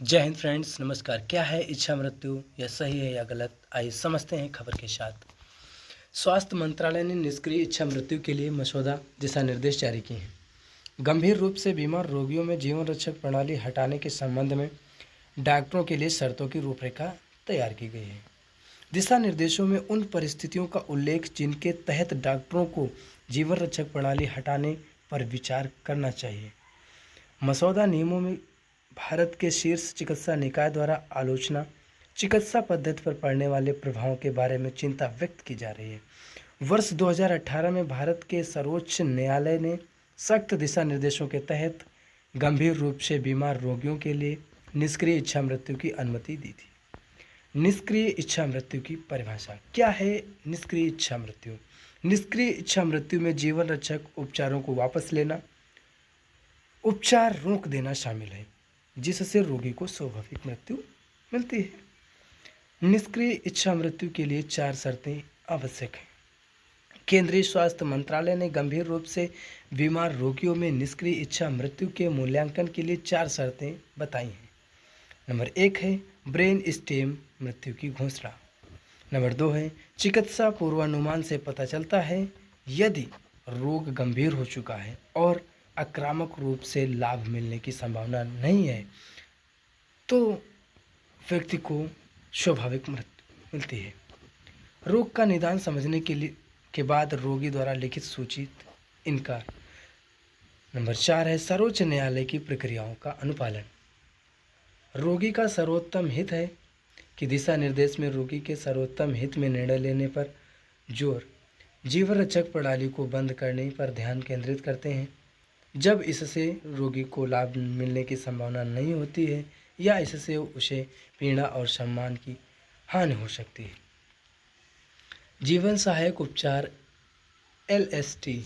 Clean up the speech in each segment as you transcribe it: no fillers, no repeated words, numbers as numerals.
जय हिंद फ्रेंड्स, नमस्कार। क्या है इच्छा मृत्यु, या सही है या गलत? आइए समझते हैं खबर के साथ। स्वास्थ्य मंत्रालय ने निष्क्रिय इच्छा मृत्यु के लिए मसौदा दिशा निर्देश जारी किए हैं। गंभीर रूप से बीमार रोगियों में जीवन रक्षक प्रणाली हटाने के संबंध में डॉक्टरों के लिए शर्तों की रूपरेखा तैयार की गई है। दिशा निर्देशों में उन परिस्थितियों का उल्लेख जिनके तहत डॉक्टरों को जीवन रक्षक प्रणाली हटाने पर विचार करना चाहिए। मसौदा नियमों में भारत के शीर्ष चिकित्सा निकाय द्वारा आलोचना चिकित्सा पद्धति पर पड़ने वाले प्रभावों के बारे में चिंता व्यक्त की जा रही है। वर्ष 2018 में भारत के सर्वोच्च न्यायालय ने सख्त दिशा निर्देशों के तहत गंभीर रूप से बीमार रोगियों के लिए निष्क्रिय इच्छा मृत्यु की अनुमति दी थी। निष्क्रिय इच्छा मृत्यु की परिभाषा क्या है? निष्क्रिय इच्छा मृत्यु निष्क्रिय इच्छा मृत्यु में जीवन रक्षक उपचारों को वापस लेना, उपचार रोक देना शामिल है, जिससे रोगी को स्वाभाविक मृत्यु मिलती है। निष्क्रिय इच्छा मृत्यु के लिए 4 शर्तें आवश्यक हैं। केंद्रीय स्वास्थ्य मंत्रालय ने गंभीर रूप से बीमार रोगियों में निष्क्रिय इच्छा मृत्यु के मूल्यांकन के लिए 4 शर्तें बताई हैं। नंबर 1 है ब्रेन स्टेम मृत्यु की घोषणा। नंबर 2 है चिकित्सा पूर्वानुमान से पता चलता है यदि रोग गंभीर हो चुका है और आक्रामक रूप से लाभ मिलने की संभावना नहीं है तो व्यक्ति को स्वाभाविक मृत्यु मिलती है। रोग का निदान समझने के बाद रोगी द्वारा लिखित सूचित इनकार। नंबर 4 है सर्वोच्च न्यायालय की प्रक्रियाओं का अनुपालन। रोगी का सर्वोत्तम हित है कि दिशा निर्देश में रोगी के सर्वोत्तम हित में निर्णय लेने पर जोर जीवन रक्षक प्रणाली को बंद करने पर ध्यान केंद्रित करते हैं जब इससे रोगी को लाभ मिलने की संभावना नहीं होती है या इससे उसे पीड़ा और सम्मान की हानि हो सकती है। जीवन सहायक उपचार एलएसटी।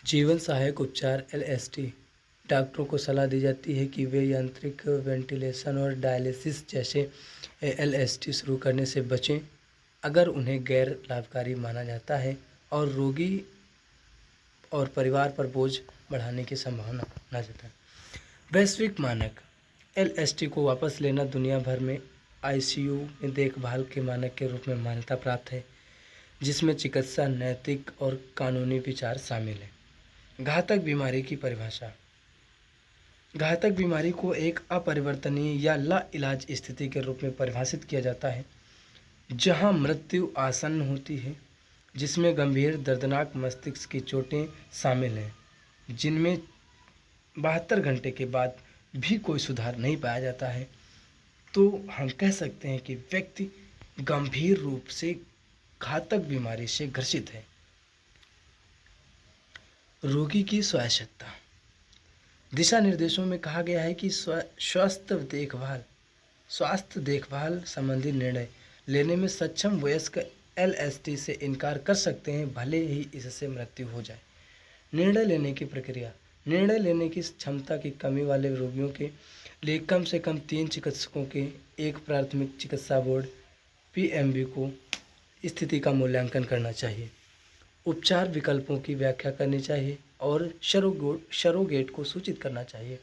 जीवन सहायक उपचार एलएसटी डॉक्टरों को सलाह दी जाती है कि वे यांत्रिक वेंटिलेशन और डायलिसिस जैसे एलएसटी शुरू करने से बचें अगर उन्हें गैर लाभकारी माना जाता है और रोगी और परिवार पर बोझ बढ़ाने की संभावना न जताएं। वैश्विक मानक एलएसटी को वापस लेना दुनिया भर में आईसीयू में देखभाल के मानक के रूप में मान्यता प्राप्त है, जिसमें चिकित्सा, नैतिक और कानूनी विचार शामिल है। घातक बीमारी की परिभाषा। घातक बीमारी को एक अपरिवर्तनीय या लाइलाज स्थिति के रूप में परिभाषित किया जाता है जहां मृत्यु आसन्न होती है, जिसमें गंभीर दर्दनाक मस्तिष्क की चोटें शामिल हैं, जिनमें 72 घंटे के बाद भी कोई सुधार नहीं पाया जाता है, तो हम कह सकते हैं कि व्यक्ति गंभीर रूप से घातक बीमारी से ग्रसित है। रोगी की स्वायत्तता। दिशा निर्देशों में कहा गया है कि स्वास्थ्य देखभाल संबंधी निर्णय लेने में सक्षम वयस्क एलएसटी से इनकार कर सकते हैं, भले ही इससे मृत्यु हो जाए। निर्णय लेने की प्रक्रिया। निर्णय लेने की क्षमता की कमी वाले रोगियों के लिए कम से कम 3 चिकित्सकों के एक प्राथमिक चिकित्सा बोर्ड पीएमबी को स्थिति का मूल्यांकन करना चाहिए। उपचार विकल्पों की व्याख्या करनी चाहिए और सरोगेट को सूचित करना चाहिए।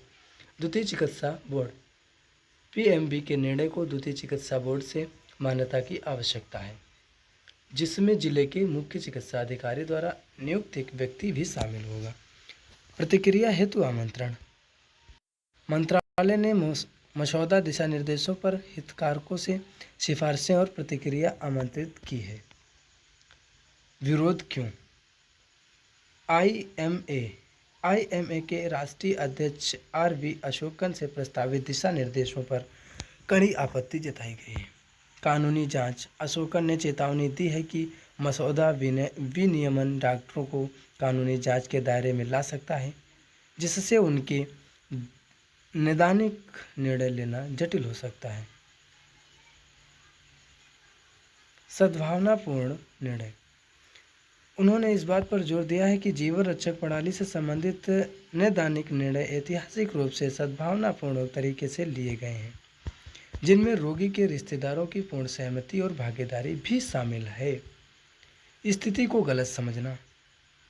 द्वितीय चिकित्सा बोर्ड। पीएमबी के निर्णय को द्वितीय चिकित्सा बोर्ड से मान्यता की आवश्यकता है, जिसमें जिले के मुख्य चिकित्सा अधिकारी द्वारा नियुक्त एक व्यक्ति भी शामिल होगा। प्रतिक्रिया हेतु आमंत्रण। मंत्रालय ने मसौदा दिशा निर्देशों पर हितधारकों से सिफारिशें और प्रतिक्रिया आमंत्रित की है। विरोध क्यों? आईएमए के राष्ट्रीय अध्यक्ष आरवी अशोकन से प्रस्तावित दिशा निर्देशों पर कड़ी आपत्ति जताई गई है। कानूनी जांच। अशोकन ने चेतावनी दी है कि मसौदा विनियमन डॉक्टरों को कानूनी जांच के दायरे में ला सकता है, जिससे उनके नैदानिक निर्णय लेना जटिल हो सकता है। सद्भावनापूर्ण निर्णय। उन्होंने इस बात पर जोर दिया है कि जीवन रक्षक प्रणाली से संबंधित नैदानिक निर्णय ऐतिहासिक रूप से सद्भावनापूर्ण तरीके से लिए गए हैं, जिनमें रोगी के रिश्तेदारों की पूर्ण सहमति और भागीदारी भी शामिल है। स्थिति को गलत समझना।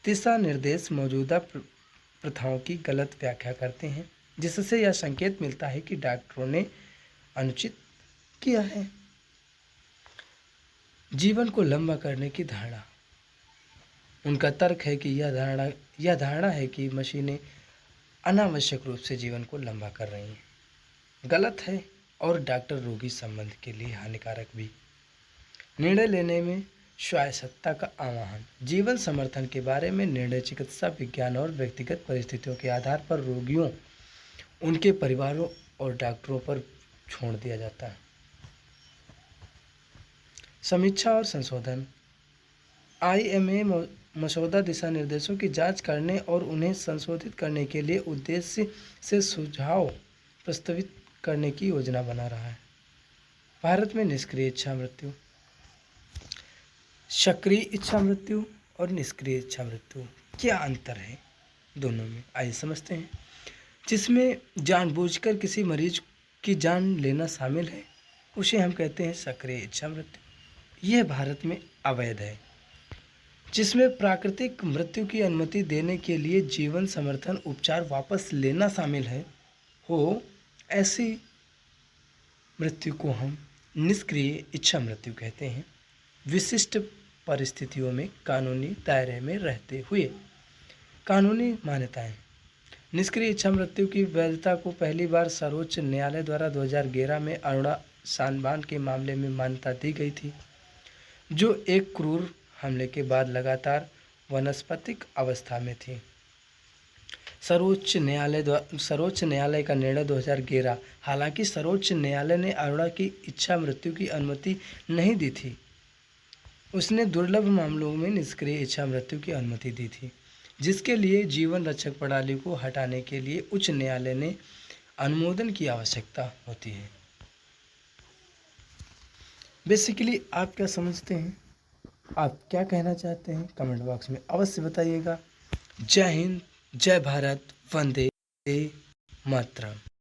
दिशा निर्देश मौजूदा प्रथाओं की गलत व्याख्या करते हैं जिससे यह संकेत मिलता है कि डॉक्टरों ने अनुचित किया है। जीवन को लंबा करने की धारणा। उनका तर्क है कि यह धारणा है कि मशीनें अनावश्यक रूप से जीवन को लंबा कर रही हैं, गलत है और डॉक्टर रोगी संबंध के लिए हानिकारक भी। निर्णय लेने में स्वायत्तता का आह्वान। जीवन समर्थन के बारे में निर्णय चिकित्सा विज्ञान और व्यक्तिगत परिस्थितियों के आधार पर रोगियों, उनके परिवारों और डॉक्टरों पर छोड़ दिया जाता है। समीक्षा और संशोधन। IMA मसौदा दिशा निर्देशों की जांच करने और उन्हें संशोधित करने के लिए उद्देश्य से सुझाव प्रस्तावित करने की योजना बना रहा है। भारत में निष्क्रिय इच्छा मृत्यु। सक्रिय इच्छा मृत्यु और निष्क्रिय इच्छा मृत्यु, क्या अंतर है दोनों में, आइए समझते हैं। जिसमें जानबूझकर किसी मरीज की जान लेना शामिल है, उसे हम कहते हैं सक्रिय इच्छा मृत्यु। यह भारत में अवैध है। जिसमें प्राकृतिक मृत्यु की अनुमति देने के लिए जीवन समर्थन उपचार वापस लेना शामिल हो, ऐसी मृत्यु को हम निष्क्रिय इच्छा मृत्यु कहते हैं। विशिष्ट परिस्थितियों में कानूनी दायरे में रहते हुए। कानूनी मान्यताएं। निष्क्रिय इच्छा मृत्यु की वैधता को पहली बार सर्वोच्च न्यायालय द्वारा 2011 में अरुणा सानबान के मामले में मान्यता दी गई थी, जो एक क्रूर हमले के बाद लगातार वानस्पतिक अवस्था में थी। सर्वोच्च न्यायालय का निर्णय 2011। हालांकि सर्वोच्च न्यायालय ने अरुणा की इच्छा मृत्यु की अनुमति नहीं दी थी, उसने दुर्लभ मामलों में निष्क्रिय इच्छा मृत्यु की अनुमति दी थी, जिसके लिए जीवन रक्षक प्रणाली को हटाने के लिए उच्च न्यायालय ने अनुमोदन की आवश्यकता होती है। बेसिकली आप क्या समझते हैं, आप क्या कहना चाहते हैं, कमेंट बॉक्स में अवश्य बताइएगा। जय हिंद, जय भारत, वंदे मातरम।